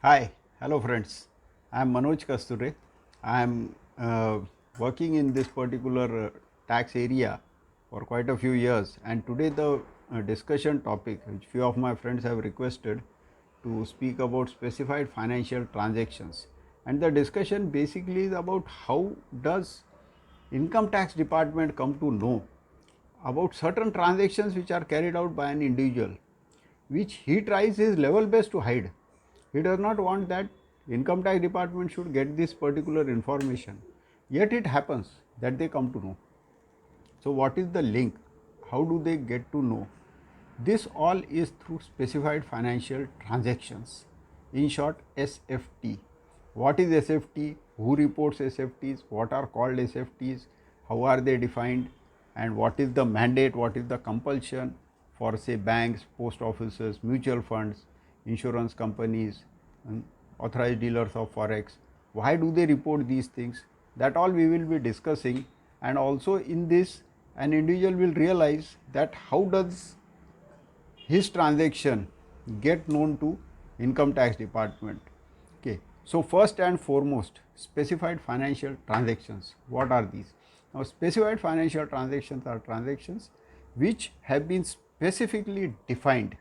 Hi, hello friends. I am Manoj Kasture. I am working in this particular tax area for quite a few years, and today the discussion topic which few of my friends have requested to speak about specified financial transactions, and the discussion basically is about how does income tax department come to know about certain transactions which are carried out by an individual, which he tries his level best to hide. He does not want that income tax department should get this particular information, yet it happens that they come to know. So what is the link? How do they get to know? This all is through specified financial transactions, in short SFT. What is SFT? Who reports SFTs? What are called SFTs? How are they defined? And what is the mandate? What is the compulsion for say banks, post offices, mutual funds, insurance companies, authorized dealers of forex? Why do they report these things? That all we will be discussing, and also in this an individual will realize that how does his transaction get known to income tax department. Okay, so first and foremost, specified financial transactions. What are these? Now specified financial transactions are transactions which have been specifically defined,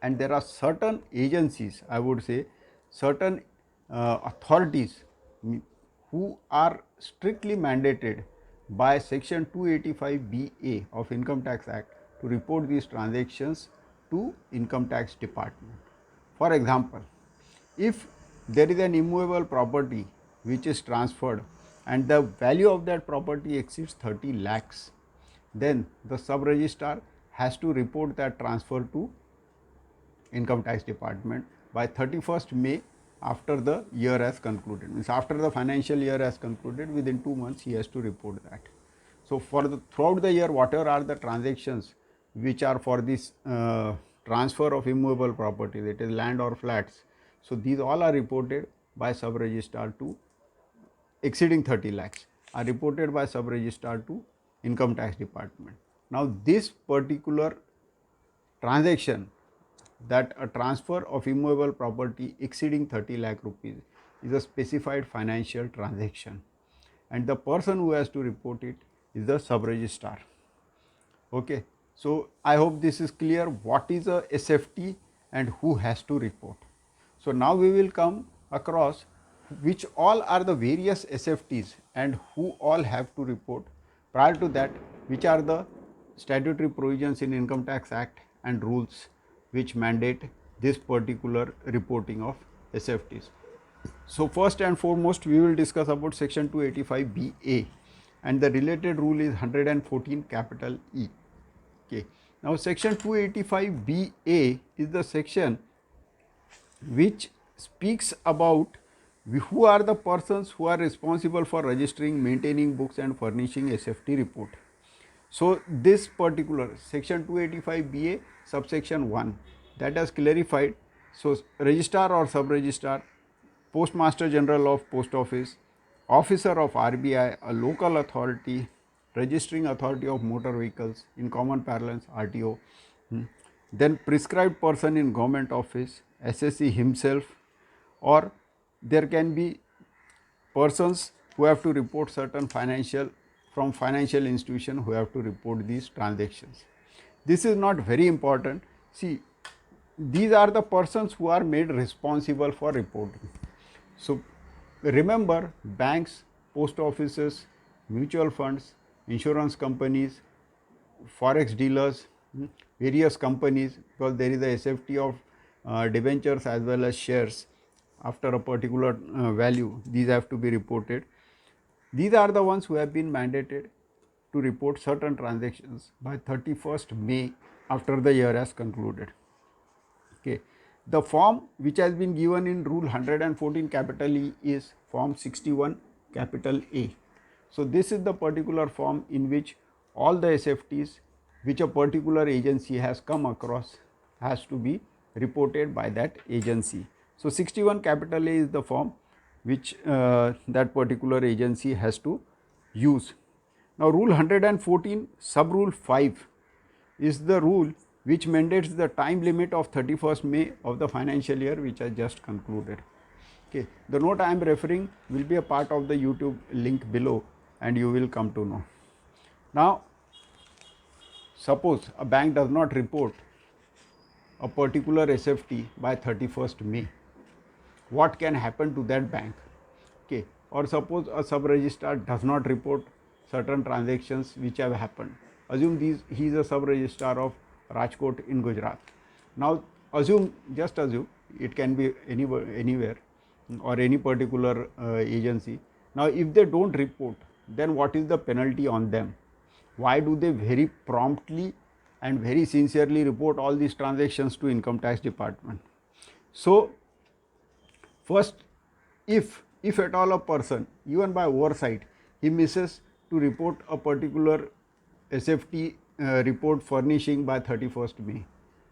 and there are certain agencies, I would say certain authorities who are strictly mandated by section 285BA of Income Tax Act to report these transactions to income tax department. For example, if there is an immovable property which is transferred and the value of that property exceeds 30 lakhs, then the sub registrar has to report that transfer to income tax department by 31st May after the year has concluded. Means after the financial year has concluded, within 2 months he has to report that. So for the throughout the year, whatever are the transactions which are for this transfer of immovable property, that is land or flats, so these all are reported by sub registrar to exceeding 30 lakhs are reported by sub registrar to income tax department. Now this particular transaction, that a transfer of immovable property exceeding 30 lakh rupees is a specified financial transaction, and the person who has to report it is the sub registrar. Okay, so I hope this is clear what is a SFT and who has to report. So now we will come across which all are the various SFTs and who all have to report. Prior to that, which are the statutory provisions in Income Tax Act and rules which mandate this particular reporting of SFTs. So first and foremost, we will discuss about section 285BA, and the related rule is 114 capital E. Okay. Now section 285BA is the section which speaks about who are the persons who are responsible for registering, maintaining books and furnishing SFT report. So this particular section 285BA subsection 1, that has clarified. So registrar or sub registrar, postmaster general of post office, officer of RBI, a local authority, registering authority of motor vehicles, in common parlance RTO, then prescribed person in government office, SSC himself, or there can be persons who have to report certain financial from financial institution who have to report these transactions. This is not very important. See, these are the persons who are made responsible for reporting. So remember, banks, post offices, mutual funds, insurance companies, forex dealers, various companies, because there is a SFT of debentures as well as shares after a particular value, these have to be reported. These are the ones who have been mandated to report certain transactions by 31st May after the year has concluded. Okay. The form which has been given in rule 114 capital E is form 61 capital A. So this is the particular form in which all the SFTs which a particular agency has come across has to be reported by that agency. So 61 capital A is the form which that particular agency has to use. Now rule 114 sub rule 5 is the rule which mandates the time limit of 31st May of the financial year which I just concluded. Okay. The note I am referring will be a part of the YouTube link below and you will come to know. Now, suppose a bank does not report a particular SFT by 31st May. What can happen to that bank? Okay. Or suppose a sub-registrar does not report certain transactions which have happened. Assume he is a sub-registrar of Rajkot in Gujarat. Now just assume, it can be anywhere or any particular agency. Now if they don't report, then what is the penalty on them? Why do they very promptly and very sincerely report all these transactions to Income Tax Department? So first, if at all a person, even by oversight, he misses to report a particular SFT report furnishing by 31st May,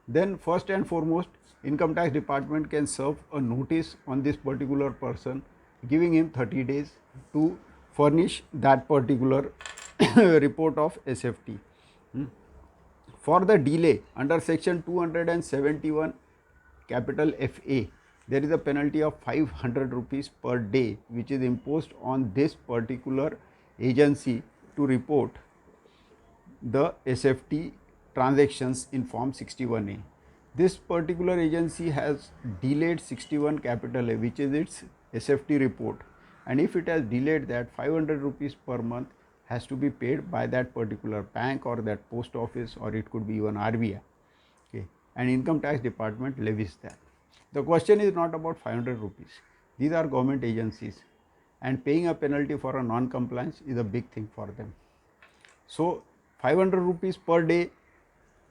then first and foremost, Income Tax Department can serve a notice on this particular person, giving him 30 days to furnish that particular report of SFT. For the delay under section 271 capital FA, there is a penalty of 500 rupees per day which is imposed on this particular agency to report the SFT transactions in form 61A. This particular agency has delayed 61 capital A, which is its SFT report, and if it has delayed that, 500 rupees per month has to be paid by that particular bank or that post office, or it could be even RBI. Okay. And Income Tax Department levies that. The question is not about 500 rupees. These are government agencies, and paying a penalty for a non-compliance is a big thing for them. So 500 rupees per day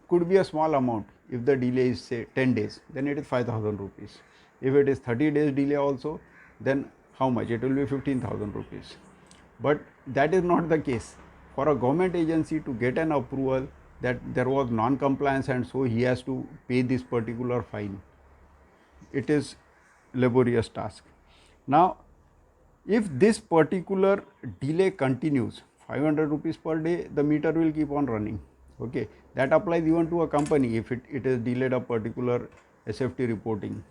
could be a small amount. If the delay is say 10 days, then it is 5,000 rupees. If it is 30 days delay also, then how much? It will be 15,000 rupees. But that is not the case. For a government agency to get an approval that there was non-compliance and so he has to pay this particular fine, it is laborious task. Now, if this particular delay continues, 500 rupees per day, the meter will keep on running. Okay. That applies even to a company if it is delayed a particular SFT reporting.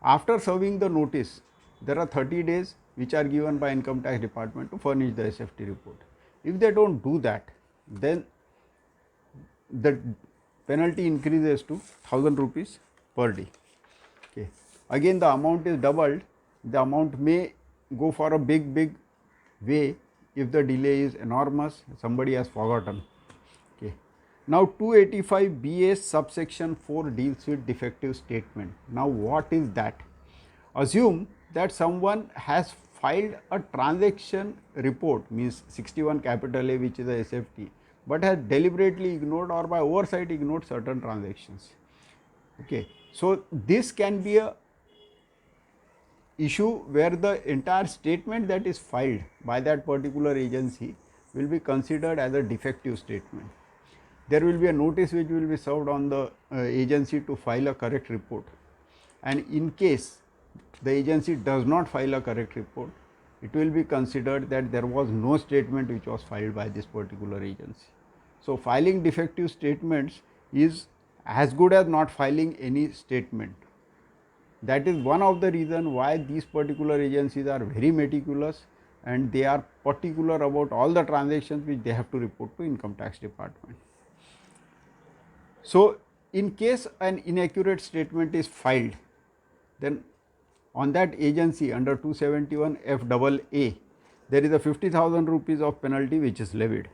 After serving the notice, there are 30 days which are given by Income Tax Department to furnish the SFT report. If they don't do that, then the penalty increases to 1000 rupees per day. Okay. Again, the amount is doubled. The amount may go for a big way if the delay is enormous, somebody has forgotten. Okay. Now 285 BA subsection 4 deals with defective statement. Now what is that? Assume that someone has filed a transaction report, means 61 capital A, which is a SFT, but has deliberately ignored or by oversight ignored certain transactions. Okay. So this can be a issue where the entire statement that is filed by that particular agency will be considered as a defective statement. There will be a notice which will be served on the agency to file a correct report, and in case the agency does not file a correct report, it will be considered that there was no statement which was filed by this particular agency. So filing defective statements is as good as not filing any statement. That is one of the reasons why these particular agencies are very meticulous and they are particular about all the transactions which they have to report to Income Tax Department. So in case an inaccurate statement is filed, then on that agency under 271 FAA, there is a 50,000 rupees of penalty which is levied.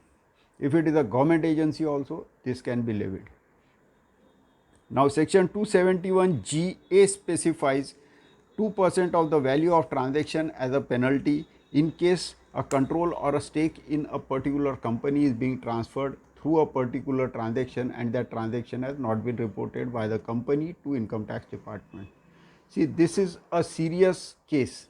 If it is a government agency also, this can be levied. Now section 271 GA specifies 2% of the value of transaction as a penalty in case a control or a stake in a particular company is being transferred through a particular transaction and that transaction has not been reported by the company to Income Tax Department. See, this is a serious case.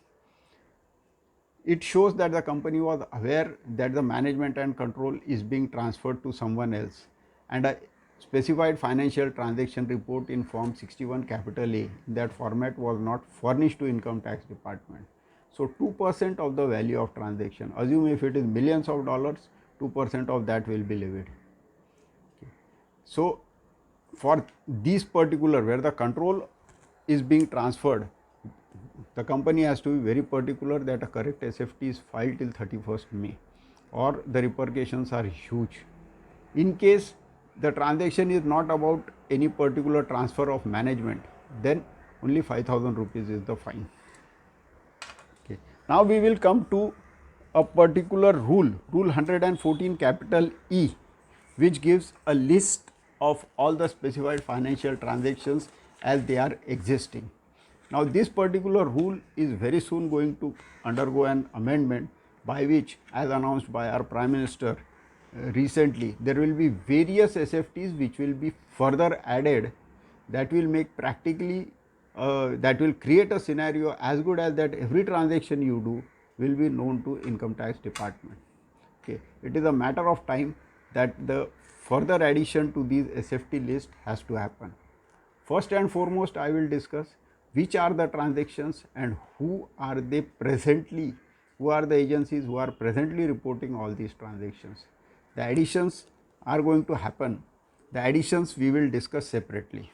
It shows that the company was aware that the management and control is being transferred to someone else, and a specified financial transaction report in form 61 capital A in that format was not furnished to Income Tax Department. So 2% of the value of transaction, assume if it is millions of dollars, 2% of that will be levied. Okay. So for these particular, where the control is being transferred, the company has to be very particular that a correct SFT is filed till 31st May, or the repercussions are huge. In case the transaction is not about any particular transfer of management, then only 5,000 rupees is the fine. Okay. Now we will come to a particular rule, Rule 114 capital E, which gives a list of all the specified financial transactions as they are existing. Now this particular rule is very soon going to undergo an amendment, by which, as announced by our Prime Minister recently, there will be various SFTs which will be further added, that will make practically that will create a scenario as good as that every transaction you do will be known to income tax department. Okay. It is a matter of time that the further addition to these SFT list has to happen. First and foremost, I will discuss which are the transactions and who are they presently, who are the agencies who are presently reporting all these transactions. The additions are going to happen. The additions we will discuss separately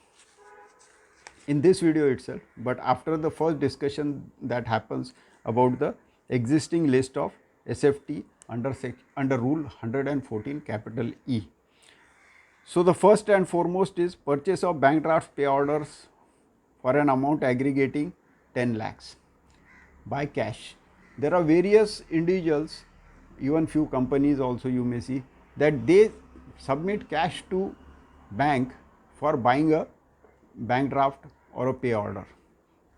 in this video itself, but after the first discussion that happens about the existing list of SFT under Rule 114 capital E. So the first and foremost is purchase of bank draft pay orders for an amount aggregating 10 lakhs by cash. There are various individuals, even few companies also you may see, that they submit cash to bank for buying a bank draft or a pay order.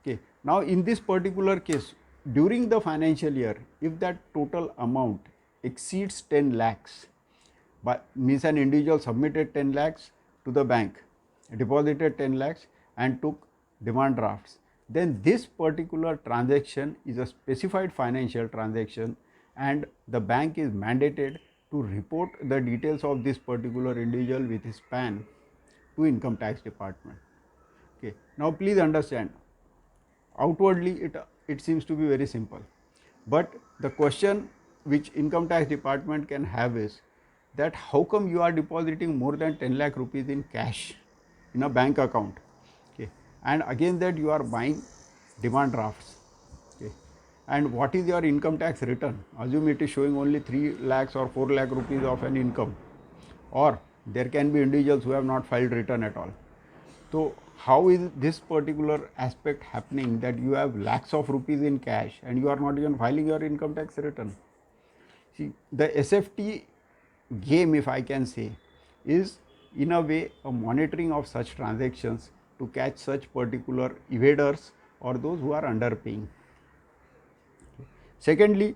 Okay. Now in this particular case, during the financial year, if that total amount exceeds 10 lakhs, but means an individual submitted 10 lakhs to the bank, deposited 10 lakhs and took demand drafts, then this particular transaction is a specified financial transaction, and the bank is mandated to report the details of this particular individual with his PAN to income tax department. Okay. Now please understand, outwardly it seems to be very simple, but the question which income tax department can have is that how come you are depositing more than 10 lakh rupees in cash in a bank account, okay, and again that you are buying demand drafts, okay, and what is your income tax return? Assume it is showing only 3 lakhs or 4 lakh rupees of an income, or there can be individuals who have not filed return at all. So how is this particular aspect happening that you have lakhs of rupees in cash and you are not even filing your income tax return? See, the SFT game, if I can say, is in a way a monitoring of such transactions to catch such particular evaders or those who are underpaying. Secondly,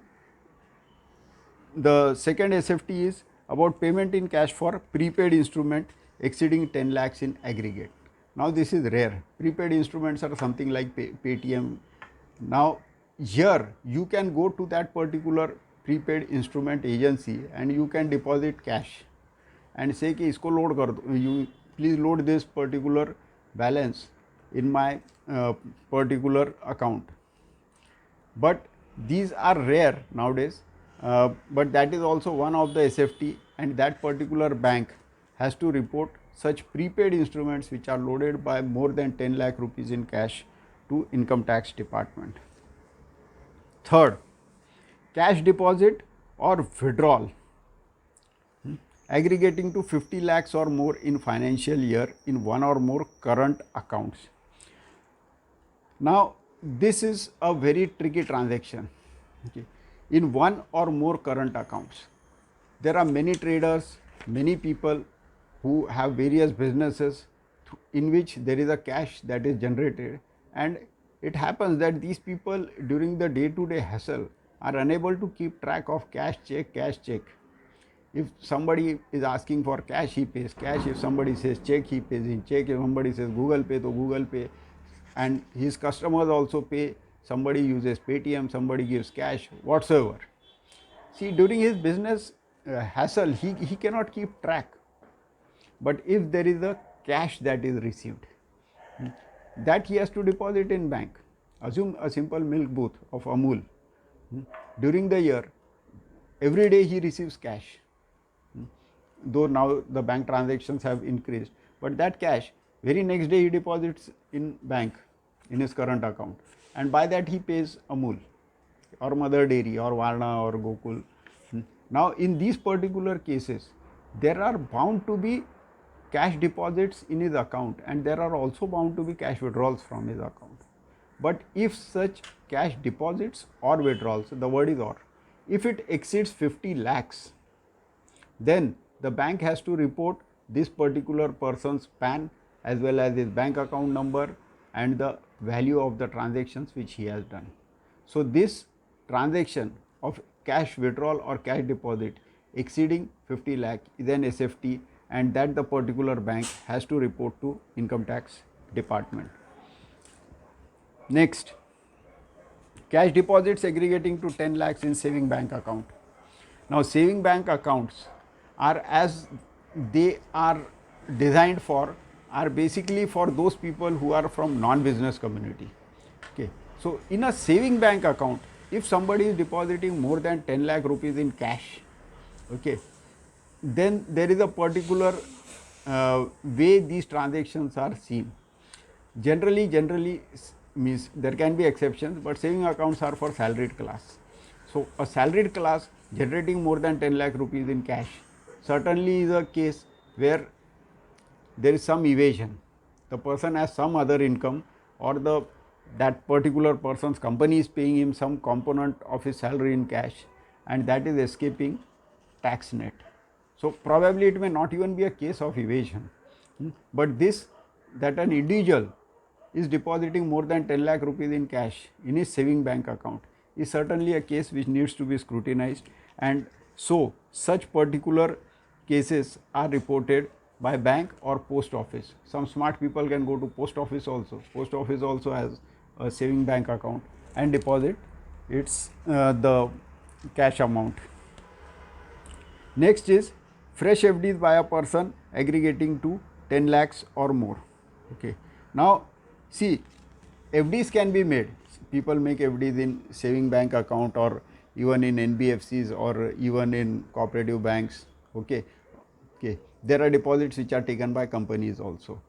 the second SFT is about payment in cash for prepaid instrument exceeding 10 lakhs in aggregate. Now this is rare. Prepaid instruments are something like Paytm. Now here you can go to that particular prepaid instrument agency and you can deposit cash and say कि इसको load कर दो, you please load this particular balance in my particular account. But these are rare nowadays, but that is also one of the SFT, and that particular bank has to report such prepaid instruments which are loaded by more than 10 lakh rupees in cash to income tax department. Third, cash deposit or withdrawal aggregating to 50 lakhs or more in financial year in one or more current accounts. Now this is a very tricky transaction. Okay. In one or more current accounts, there are many traders, many people who have various businesses in which there is a cash that is generated, and it happens that these people during the day-to-day hassle are unable to keep track of cash check, cash check. If somebody is asking for cash, he pays cash. If somebody says check, he pays in check. If somebody says Google Pay, to Google Pay. And his customers also pay. Somebody uses Paytm, somebody gives cash, whatsoever. See, during his business hassle, he cannot keep track. But if there is a cash that is received, that he has to deposit in bank. Assume a simple milk booth of Amul. During the year, every day he receives cash. though now the bank transactions have increased, but that cash very next day he deposits in bank in his current account, and by that he pays Amul or Mother Dairy or Varna or Gokul. Now in these particular cases there are bound to be cash deposits in his account, and there are also bound to be cash withdrawals from his account. But if such cash deposits or withdrawals, the word is or, if it exceeds 50 lakhs, then the bank has to report this particular person's PAN as well as his bank account number and the value of the transactions which he has done. So this transaction of cash withdrawal or cash deposit exceeding 50 lakh is an SFT, and that the particular bank has to report to income tax department. Next, cash deposits aggregating to 10 lakhs in saving bank account. Now saving bank accounts are, as they are designed for, are basically for those people who are from non-business community. Okay. So in a saving bank account, if somebody is depositing more than 10 lakh rupees in cash, okay, then there is a particular way these transactions are seen. Generally means there can be exceptions, but saving accounts are for salaried class. So a salaried class generating more than 10 lakh rupees in cash certainly is a case where there is some evasion. The person has some other income, or that particular person's company is paying him some component of his salary in cash, and that is escaping tax net. So probably it may not even be a case of evasion, but this, that an individual is depositing more than 10 lakh rupees in cash in his saving bank account, is certainly a case which needs to be scrutinized, and so such particular cases are reported by bank or post office. Some smart people can go to post office also. Post office also has a saving bank account and deposit its the cash amount. Next is fresh FDs by a person aggregating to 10 lakhs or more. Okay. Now see, FDs can be made. People make FDs in saving bank account or even in NBFCs or even in cooperative banks. Okay. Okay. There are deposits which are taken by companies also.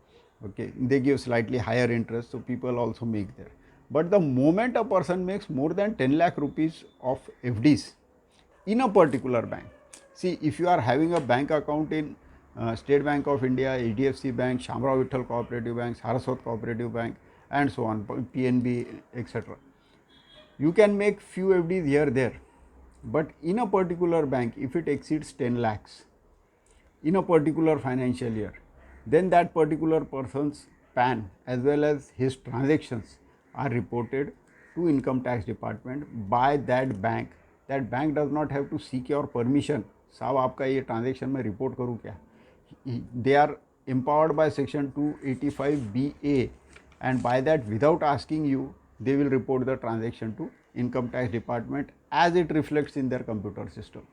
Okay. They give slightly higher interest, so people also make there. But the moment a person makes more than 10 lakh rupees of FDs in a particular bank, see, if you are having a bank account in State Bank of India, HDFC Bank, Shamrao Vittal Cooperative Bank, Saraswat Cooperative Bank, and so on, PNB, etc. You can make few FDs here there, but in a particular bank, if it exceeds 10 lakhs in a particular financial year, then that particular person's PAN as well as his transactions are reported to income tax department by that bank. That bank does not have to seek your permission. साहब आपका ये transaction में report करूँ क्या? They are empowered by section 285BA, and by that, without asking you, they will report the transaction to income tax department as it reflects in their computer system.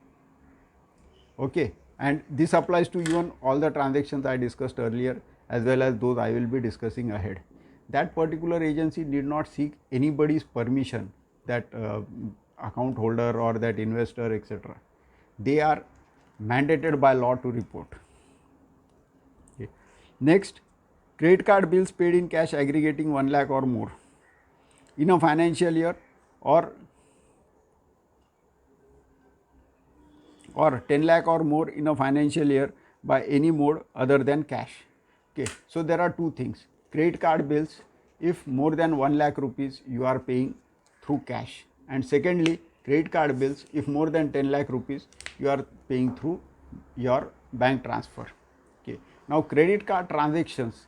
Okay, and this applies to even all the transactions I discussed earlier as well as those I will be discussing ahead. That particular agency need not seek anybody's permission, that account holder or that investor, etc. They are mandated by law to report. Okay. Next, credit card bills paid in cash aggregating 1 lakh or more in a financial year, or 10 lakh or more in a financial year by any mode other than cash. Okay. So there are two things: credit card bills, if more than 1 lakh rupees you are paying through cash, and secondly, credit card bills if more than 10 lakh rupees you are paying through your bank transfer. Okay. Now credit card transactions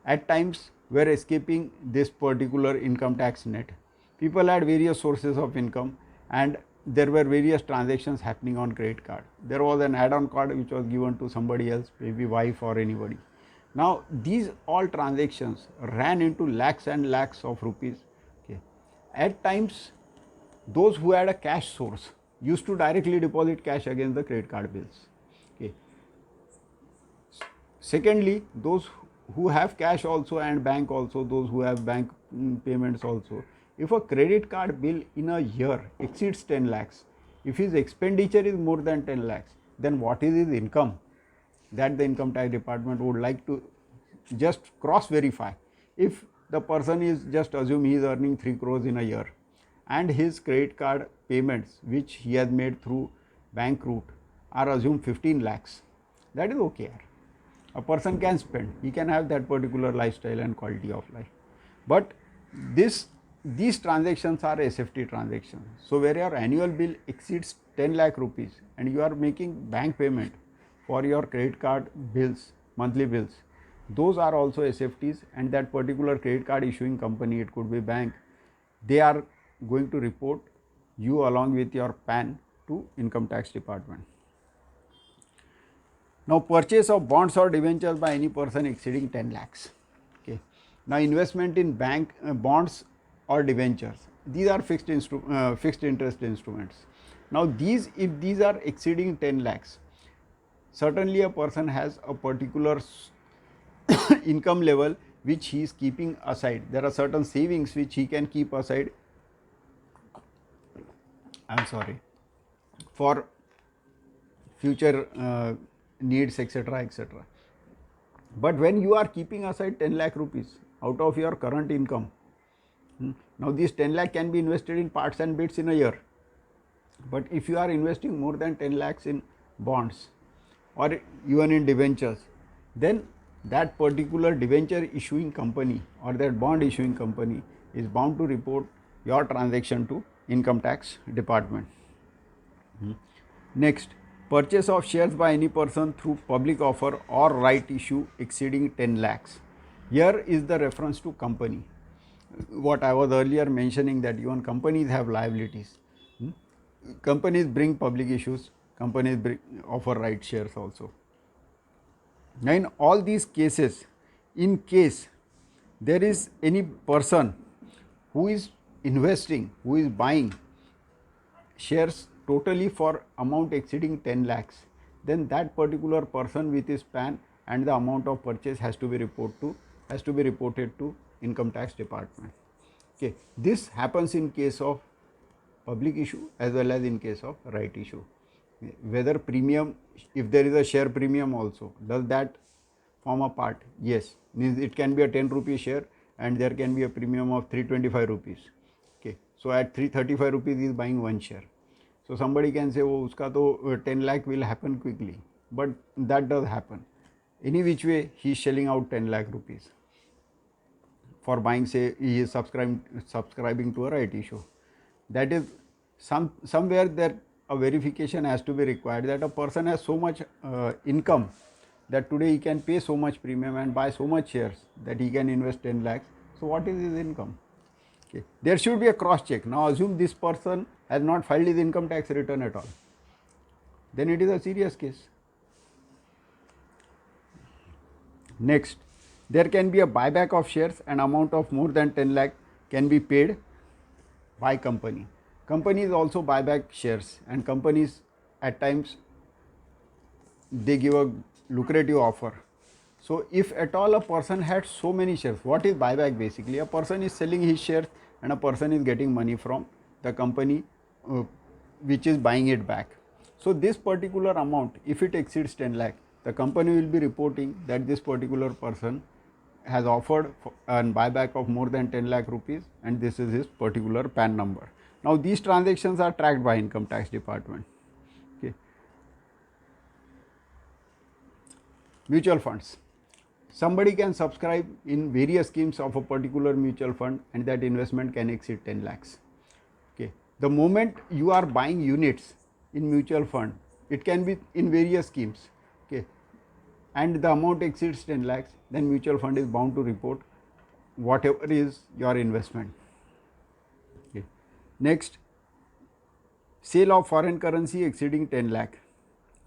at times were escaping this particular income tax net. People had various sources of income and there were various transactions happening on credit card. There was an add-on card which was given to somebody else, maybe wife or anybody. Now these all transactions ran into lakhs and lakhs of rupees. Okay. At times those who had a cash source used to directly deposit cash against the credit card bills. Okay. Secondly, those who have cash also and bank also, those who have bank payments also, if a credit card bill in a year exceeds 10 lakhs, if his expenditure is more than 10 lakhs, then what is his income? that the income tax department would like to just cross verify. If the person is, just assume he is earning 3 crores in a year and his credit card payments which he has made through bank route are assumed 15 lakhs, that is okay. A person can spend, he can have that particular lifestyle and quality of life. But these transactions are SFT transactions. So where your annual bill exceeds 10 lakh rupees and you are making bank payment for your credit card bills, monthly bills, those are also SFTs, and that particular credit card issuing company, it could be bank, they are going to report you along with your PAN to income tax department. Now, purchase of bonds or debentures by any person exceeding 10 lakhs. Okay. Now, investment in bank bonds or debentures, these are fixed interest instruments. Now, if these are exceeding 10 lakhs, certainly a person has a particular income level which he is keeping aside. There are certain savings which he can keep aside, for future needs, etc., etc. But when you are keeping aside 10 lakh rupees out of your current income, now these 10 lakh can be invested in parts and bits in a year. But if you are investing more than 10 lakhs in bonds or even in debentures, then that particular debenture issuing company or that bond issuing company is bound to report your transaction to income tax department. Next, purchase of shares by any person through public offer or right issue exceeding 10 lakhs. Here is the reference to company. What I was earlier mentioning, that even companies have liabilities. Companies bring public issues, companies offer right shares also. Now, in all these cases, in case there is any person who is investing, who is buying shares totally for amount exceeding 10 lakhs, then that particular person with his PAN and the amount of purchase has to be reported to income tax department. Okay. This happens in case of public issue as well as in case of right issue. Whether premium, if there is a share premium also, does that form a part? Yes, means it can be a 10 rupee share and there can be a premium of 325 rupees. Okay. So at 335 rupees he is buying one share. So somebody can say, oh, uska to 10 lakh will happen quickly, but that does happen. Any which way he is shelling out 10 lakh rupees for buying, say he is subscribing to a right issue. That is somewhere that a verification has to be required, that a person has so much income that today he can pay so much premium and buy so much shares that he can invest 10 lakhs. So what is his income? Okay. There should be a cross check. Now assume this person has not filed his income tax return at all, then it is a serious case. Next, there can be a buyback of shares, and amount of more than 10 lakh can be paid by company. Companies also buy back shares, and companies at times they give a lucrative offer. So if at all a person had so many shares, what is buyback basically? A person is selling his shares and a person is getting money from the company which is buying it back. So this particular amount, if it exceeds 10 lakh, the company will be reporting that this particular person has offered a buyback of more than 10 lakh rupees and this is his particular PAN number. Now these transactions are tracked by income tax department. Okay. Mutual funds. Somebody can subscribe in various schemes of a particular mutual fund and that investment can exceed 10 lakhs. Okay. The moment you are buying units in mutual fund, it can be in various schemes. Okay. And the amount exceeds 10 lakhs, then mutual fund is bound to report whatever is your investment. Okay. Next, sale of foreign currency exceeding 10 lakh.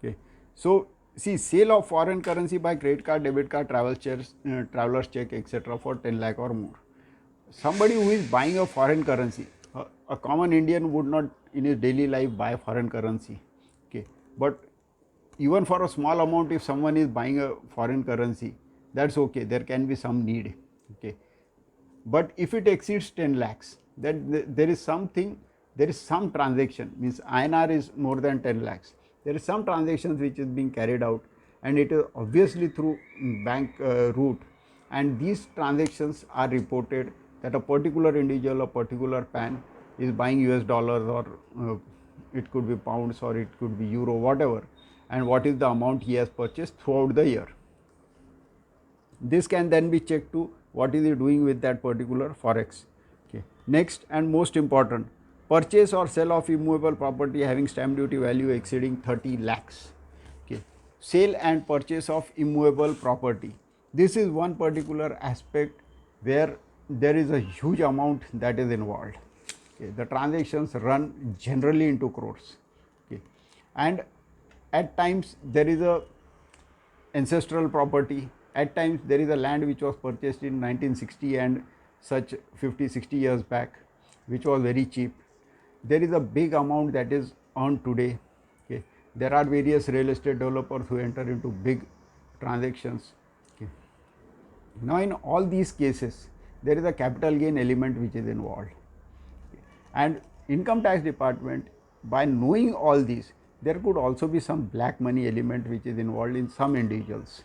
Okay. So see, sale of foreign currency by credit card, debit card, traveler's check, etc. for 10 lakh or more. Somebody who is buying a foreign currency, a common Indian would not in his daily life buy foreign currency. Okay. But even for a small amount, if someone is buying a foreign currency, that's okay, there can be some need. Okay. But if it exceeds 10 lakhs, then there is some transaction, means INR is more than 10 lakhs. There is some transactions which is being carried out and it is obviously through bank route, and these transactions are reported that a particular individual, a particular PAN is buying US dollars, or it could be pounds, or it could be euro, whatever, and what is the amount he has purchased throughout the year. This can then be checked to what is he doing with that particular forex. Okay. Next and most important, purchase or sale of immovable property having stamp duty value exceeding 30 lakhs. Okay. Sale and purchase of immovable property. This is one particular aspect where there is a huge amount that is involved. Okay. The transactions run generally into crores. Okay. And at times there is a ancestral property, at times there is a land which was purchased in 1960 and such 50-60 years back, which was very cheap. There is a big amount that is earned today. Okay. There are various real estate developers who enter into big transactions. Okay. Now in all these cases there is a capital gain element which is involved, okay. And income tax department, by knowing all these, there could also be some black money element which is involved in some individuals.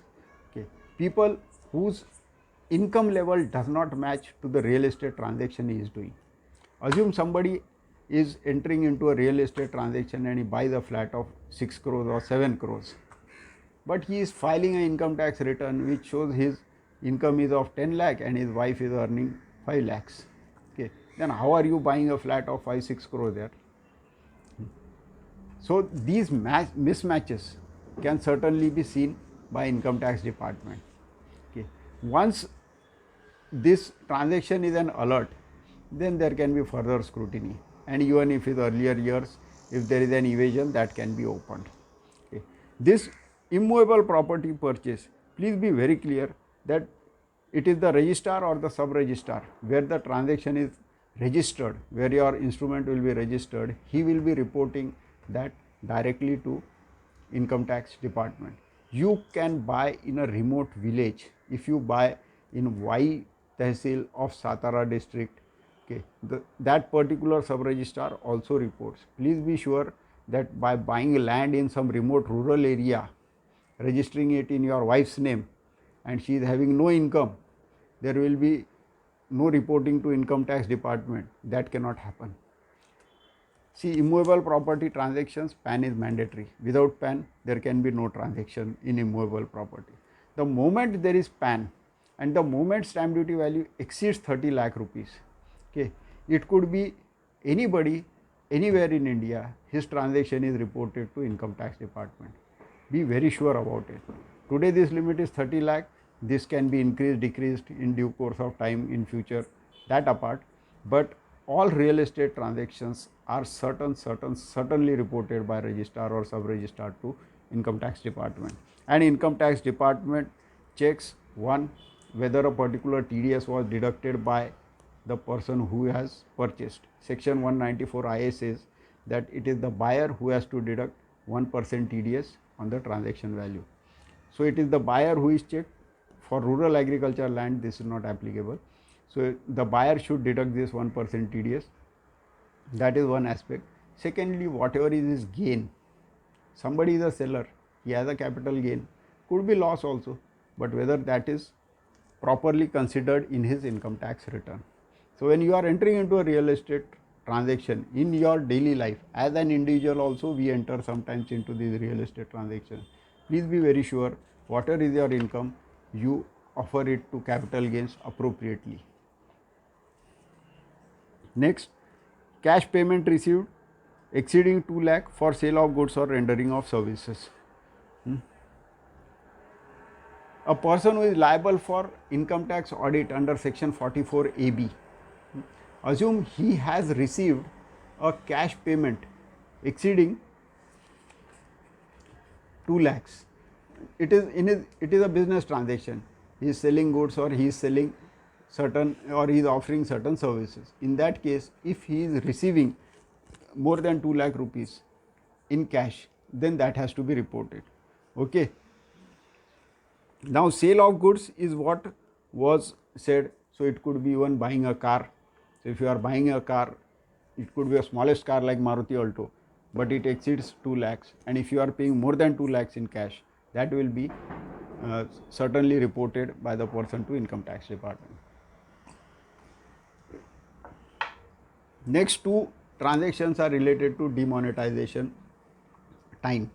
Okay. People whose income level does not match to the real estate transaction he is doing. Assume somebody is entering into a real estate transaction and he buys a flat of 6 crores or 7 crores, but he is filing an income tax return which shows his income is of 10 lakh and his wife is earning 5 lakhs. Okay. Then how are you buying a flat of 5-6 crores there? So these mismatches can certainly be seen by income tax department. Okay. Once this transaction is an alert, then there can be further scrutiny, and even if in earlier years, if there is an evasion, that can be opened. Okay. This immovable property purchase, please be very clear that it is the registrar or the sub-registrar where the transaction is registered, where your instrument will be registered, he will be reporting that directly to income tax department. You can buy in a remote village. If you buy in Y Tehsil of Satara district, okay, that particular sub-registrar also reports. Please be sure that by buying land in some remote rural area, registering it in your wife's name, and she is having no income, there will be no reporting to income tax department. That cannot happen. See, immovable property transactions, PAN is mandatory. Without PAN, there can be no transaction in immovable property. The moment there is PAN and the moment stamp duty value exceeds 30 lakh rupees, okay, it could be anybody, anywhere in India, his transaction is reported to income tax department. Be very sure about it. Today this limit is 30 lakh. This can be increased, decreased in due course of time in future, that apart. But all real estate transactions are certainly reported by registrar or sub-registrar to income tax department. And income tax department checks, one, whether a particular TDS was deducted by the person who has purchased. Section 194 IA says that it is the buyer who has to deduct 1% TDS on the transaction value. So it is the buyer who is checked. For rural agriculture land, this is not applicable. So the buyer should deduct this 1% TDS. That is one aspect. Secondly, whatever is his gain, somebody is a seller, he has a capital gain, could be loss also, but whether that is properly considered in his income tax return. So when you are entering into a real estate transaction in your daily life, as an individual also we enter sometimes into these real estate transactions. Please be very sure whatever is your income, you offer it to capital gains appropriately. Next, cash payment received exceeding 2 lakh for sale of goods or rendering of services. A person who is liable for income tax audit under section 44 AB, assume he has received a cash payment exceeding 2 lakhs. It is a business transaction. He is selling goods or he is selling certain, or he is offering certain services. In that case, if he is receiving more than 2 lakh rupees in cash, then that has to be reported. Okay. Now sale of goods is what was said. So it could be even buying a car. So if you are buying a car, it could be a smallest car like Maruti Alto, but it exceeds 2 lakhs, and if you are paying more than 2 lakhs in cash, that will be certainly reported by the person to income tax department. Next two transactions are related to demonetization time.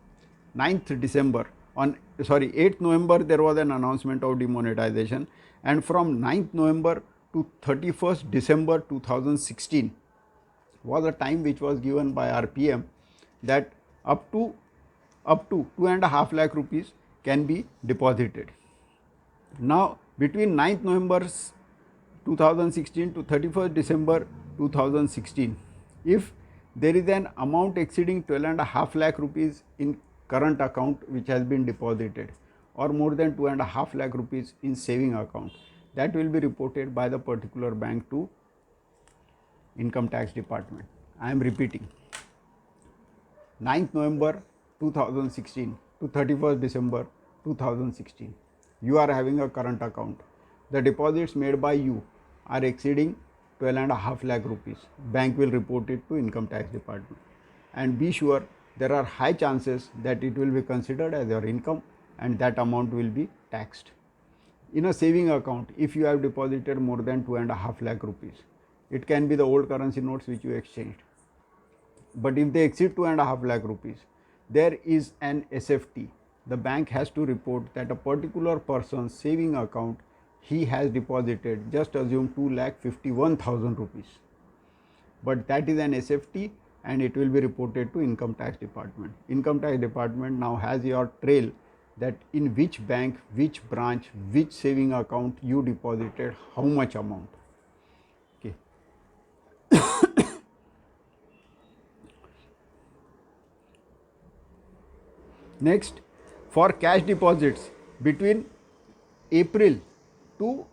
9th December, 8th November there was an announcement of demonetization, and from 9th November to 31st December 2016 was a time which was given by RPM that up to 2.5 lakh rupees can be deposited. Now between 9th November 2016 to 31st December 2016, if there is an amount exceeding 12.5 lakh rupees in current account which has been deposited, or more than 2.5 lakh rupees in saving account, that will be reported by the particular bank to income tax department. I am repeating, 9th November 2016 to 31st December 2016, you are having a current account. The deposits made by you are exceeding 12.5 lakh rupees. Bank will report it to income tax department, and be sure there are high chances that it will be considered as your income and that amount will be taxed. In a saving account, if you have deposited more than 2.5 lakh rupees, it can be the old currency notes which you exchanged. But if they exceed 2.5 lakh rupees, there is an SFT. The bank has to report that a particular person's saving account he has deposited, just assume 2,51,000 rupees. But that is an SFT and it will be reported to income tax department. Income tax department now has your trail that in which bank, which branch, which saving account you deposited how much amount. Okay. Next, for cash deposits between April to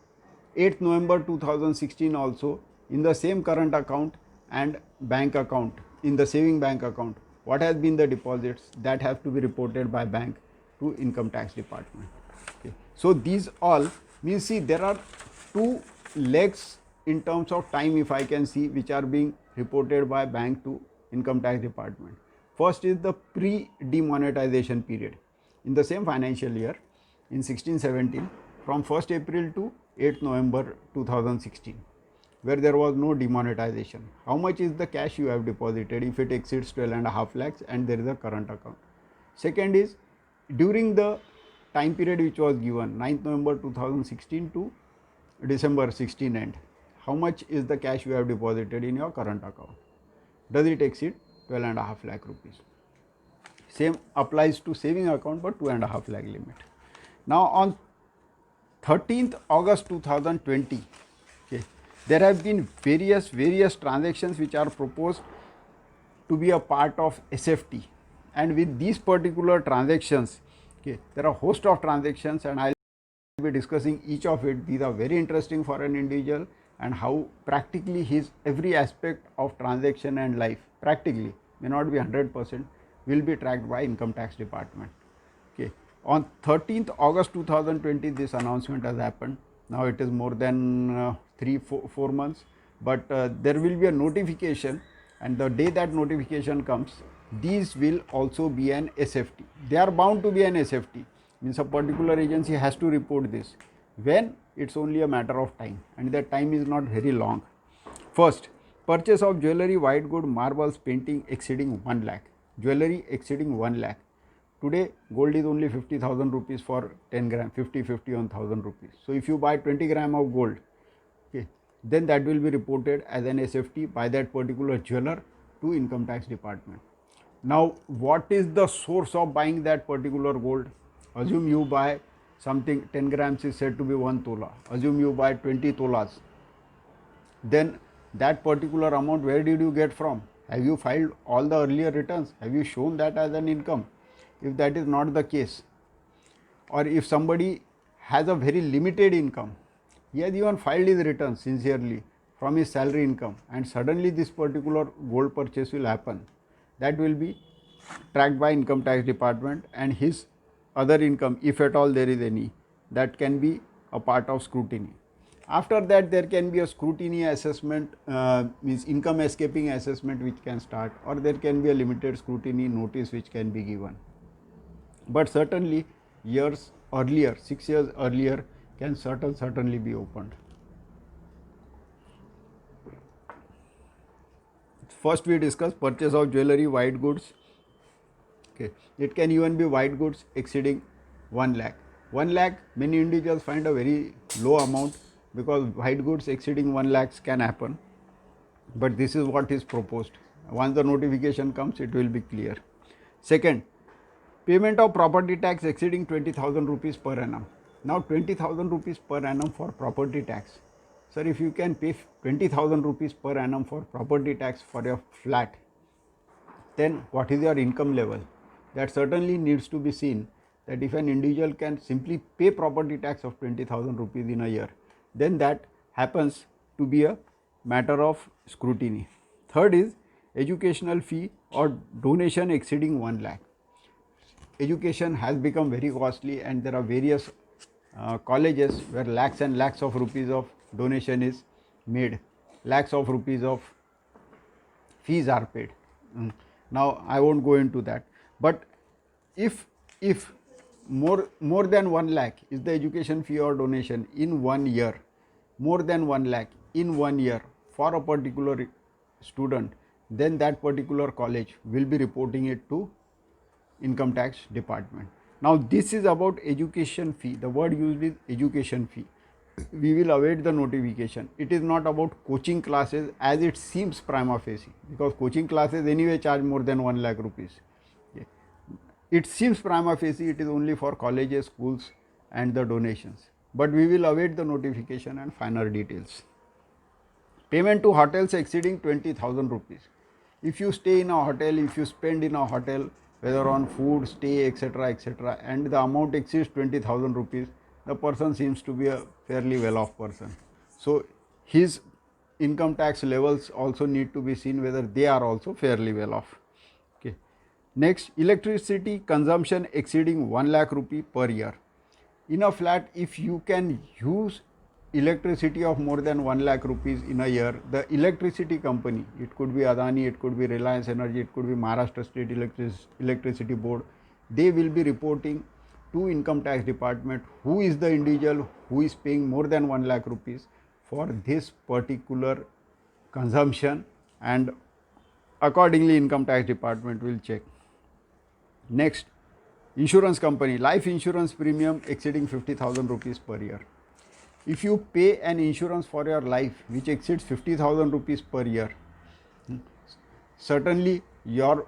8th November 2016 also in the same current account and bank account, in the saving bank account, what has been the deposits, that have to be reported by bank to income tax department. Okay. So these all means, see, there are two legs in terms of time, if I can see, which are being reported by bank to income tax department. First is the pre-demonetization period. In the same financial year, in 16-17, from 1st April to 8th November 2016, where there was no demonetization, how much is the cash you have deposited if it exceeds 12.5 lakhs and there is a current account. Second is during the time period which was given, 9th November 2016 to December 16 end, how much is the cash you have deposited in your current account? Does it exceed 12.5 lakh rupees? Same applies to saving account, but 2.5 lakh limit. Now on 13th August 2020, okay, there have been various transactions which are proposed to be a part of SFT, and with these particular transactions, okay, there are a host of transactions and I will be discussing each of it. These are very interesting for an individual, and how practically his every aspect of transaction and life, practically, may not be 100%, will be tracked by income tax department. Okay. On 13th August 2020, this announcement has happened. Now it is more than 3-4 months, but there will be a notification, and the day that notification comes, these will also be an SFT. They are bound to be an SFT, means a particular agency has to report this. When? It's only a matter of time, and that time is not very long. First, purchase of jewelry, white good, marbles, painting exceeding 1 lakh. Jewelry exceeding 1 lakh. Today gold is only 50,000 rupees for 10 gram, 51,000 rupees. So if you buy 20 gram of gold, okay, then that will be reported as an SFT by that particular jeweler to income tax department. Now what is the source of buying that particular gold? Assume you buy something, 10 grams is said to be 1 tola. Assume you buy 20 tolas. Then that particular amount, where did you get from? Have you filed all the earlier returns? Have you shown that as an income? If that is not the case, or if somebody has a very limited income, he has even filed his returns sincerely from his salary income, and suddenly this particular gold purchase will happen, that will be tracked by income tax department, and his other income, if at all there is any, that can be a part of scrutiny. After that, there can be a scrutiny assessment, means income escaping assessment which can start, or there can be a limited scrutiny notice which can be given. But certainly years earlier, 6 years earlier, can certainly be opened. First we discuss purchase of jewelry, white goods. Okay, it can even be white goods exceeding 1 lakh. 1 lakh, many individuals find a very low amount, because white goods exceeding 1 lakhs can happen, but this is what is proposed. Once the notification comes, it will be clear. Second, payment of property tax exceeding 20,000 rupees per annum. Now 20,000 rupees per annum for property tax. Sir, if you can pay 20,000 rupees per annum for property tax for your flat, then what is your income level? That certainly needs to be seen, that if an individual can simply pay property tax of 20,000 rupees in a year, then that happens to be a matter of scrutiny. Third is educational fee or donation exceeding 1 lakh. Education has become very costly, and there are various colleges where lakhs and lakhs of rupees of donation is made, lakhs of rupees of fees are paid. Now I won't go into that, but if more than 1 lakh is the education fee or donation in 1 year, more than 1 lakh in 1 year for a particular student, then that particular college will be reporting it to income tax department. Now this is about education fee. The word used is education fee. We will await the notification. It is not about coaching classes, as it seems prima facie, because coaching classes anyway charge more than 1 lakh rupees. Okay. It seems prima facie it is only for colleges, schools and the donations, but we will await the notification and final details. Payment to hotels exceeding 20,000 rupees. If you stay in a hotel, if you spend in a hotel, whether on food, stay, etc., and the amount exceeds 20,000 rupees, the person seems to be a fairly well off person. So his income tax levels also need to be seen, whether they are also fairly well off. Okay. Next, electricity consumption exceeding 1 lakh rupee per year. In a flat, if you can use electricity of more than 1 lakh rupees in a year, the electricity company, it could be Adani, it could be Reliance Energy, it could be Maharashtra State Electricity Board, they will be reporting to income tax department who is the individual who is paying more than 1 lakh rupees for this particular consumption, and accordingly income tax department will check. Next, insurance company, life insurance premium exceeding 50,000 rupees per year. If you pay an insurance for your life which exceeds 50,000 rupees per year, certainly your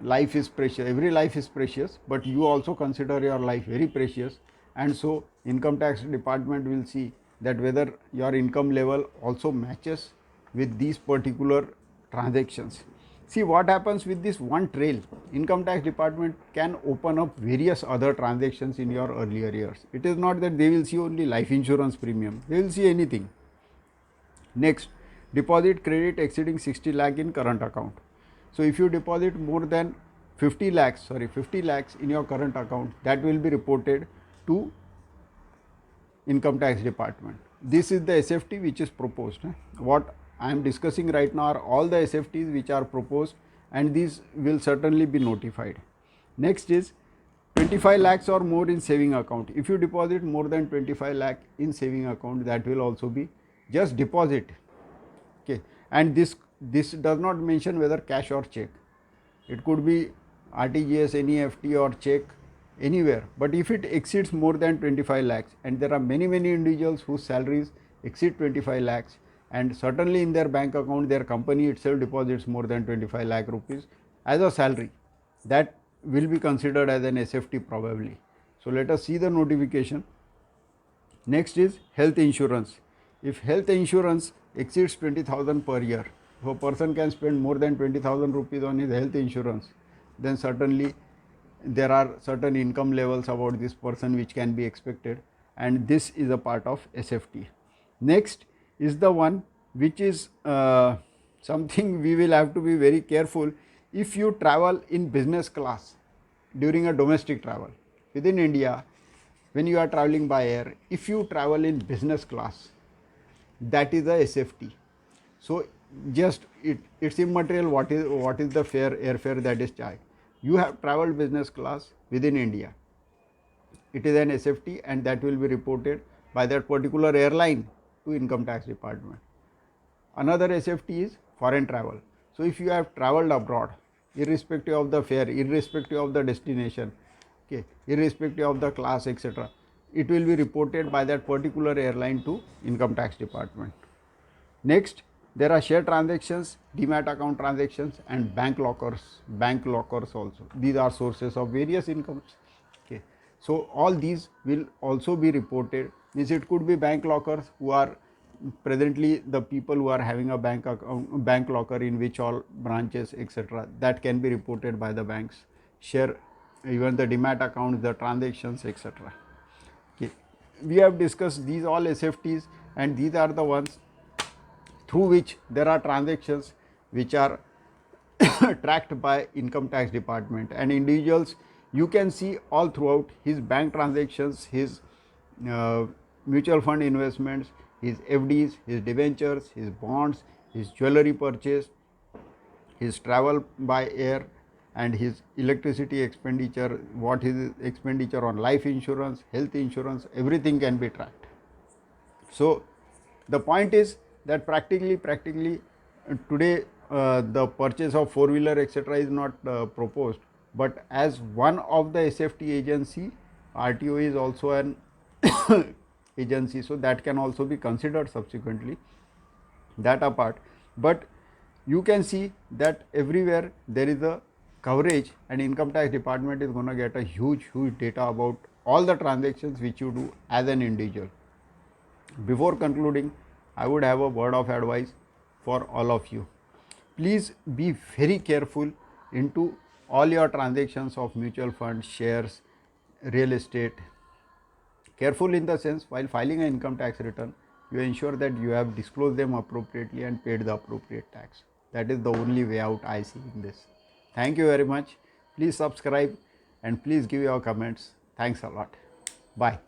life is precious, every life is precious, but you also consider your life very precious, and so income tax department will see that whether your income level also matches with these particular transactions. See what happens with this one trail. Income tax department can open up various other transactions in your earlier years. It is not that they will see only life insurance premium, they will see anything. Next, deposit credit exceeding 60 lakh in current account. So if you deposit more than 50 lakhs in your current account, that will be reported to income tax department. This is the SFT which is proposed. What I am discussing right now are all the SFTs which are proposed, and these will certainly be notified. Next is 25 lakhs or more in saving account. If you deposit more than 25 lakh in saving account, that will also be just deposit. Okay, and this does not mention whether cash or check. It could be RTGS, NEFT or check, anywhere. But if it exceeds more than 25 lakhs, and there are many individuals whose salaries exceed 25 lakhs, and certainly in their bank account their company itself deposits more than 25 lakh rupees as a salary, that will be considered as an SFT probably. So let us see the notification. Next is health insurance. If health insurance exceeds 20,000 per year, if a person can spend more than 20,000 rupees on his health insurance, then certainly there are certain income levels about this person which can be expected, and this is a part of SFT. Next is the one which is something we will have to be very careful. If you travel in business class during a domestic travel within India, when you are traveling by air, if you travel in business class, that is a SFT. So just it's immaterial what is the fare, airfare that is charged. You have traveled business class within India, it is an SFT, and that will be reported by that particular airline to income tax department. Another SFT is foreign travel. So if you have traveled abroad, irrespective of the fare, irrespective of the destination, okay, irrespective of the class, etc., it will be reported by that particular airline to income tax department. Next, there are share transactions, demat account transactions, and bank lockers. Bank lockers also. These are sources of various incomes. Okay. So all these will also be reported. Means it could be bank lockers who are presently the people who are having a bank account, bank locker in which all branches, etc., that can be reported by the banks. Share, even the demat accounts, the transactions, etc. Okay. We have discussed these all SFTs, and these are the ones through which there are transactions which are tracked by income tax department, and individuals, you can see all throughout his bank transactions, his uh, mutual fund investments, his FDs, his debentures, his bonds, his jewelry purchase, his travel by air, and his electricity expenditure, what his expenditure on life insurance, health insurance, everything can be tracked. So the point is that practically today the purchase of four-wheeler, etc., is not proposed, but as one of the SFT agency, RTO is also an agency, so that can also be considered subsequently. That apart, but you can see that everywhere there is a coverage, and income tax department is going to get a huge data about all the transactions which you do as an individual. Before concluding, I would have a word of advice for all of you. Please be very careful into all your transactions of mutual funds, shares, real estate. Careful in the sense, while filing an income tax return, you ensure that you have disclosed them appropriately and paid the appropriate tax. That is the only way out I see in this. Thank you very much. Please subscribe and please give your comments. Thanks a lot. Bye.